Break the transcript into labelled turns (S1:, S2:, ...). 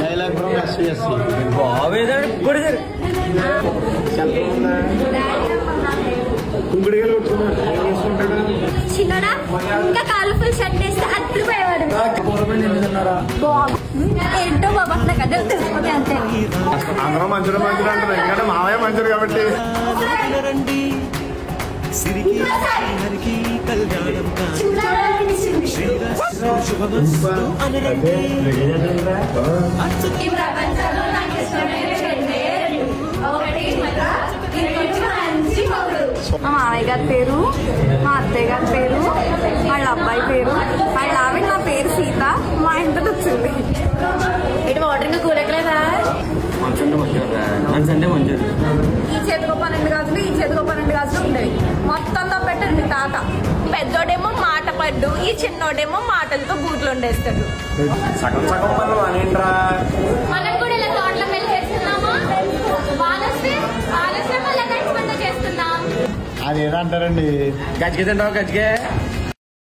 S1: Dialogue from SVSC
S2: బావేదాడు
S1: కుంకుడిగా
S3: చిన్నడా ఇంకా colourful shirt వేస్తే అదిరిపోయేవాడు. ఏంటో బాబా నాకు అదే తెలిసిపోతే అంతే.
S1: అందరూ మంచుడు మంచుడు అంటారు, ఎందుకంటే మావయ్య మంచుడు కాబట్టి.
S3: మా మామయ్య గారి పేరు, మా అత్తయ్య గారి పేరు, వాళ్ళ అబ్బాయి పేరు, వాళ్ళ ఆవిడ నా పేరు సీత. మా ఇంటికి వచ్చింది. ఇటు వాటరింగ్ కూడెక్కలేదా? ఈ చేతికో 12 గాజులు, ఈ చేతికో 12 గాజులు ఉండేవి. మొత్తంలో పెట్టండి తాత. పెద్దోడేమో మాట పడ్డు, ఈ చిన్నోడేమో మాటలతో బూట్లు వండేస్తాడు.
S1: సగం సగం పనులు అనేంట్రా.
S3: మనం కూడా ఇలా తోటలో వెళ్ళి చేస్తున్నామా?
S1: అదేదంటారండి,
S2: గజ్జికే తింటావు గజ్జికే.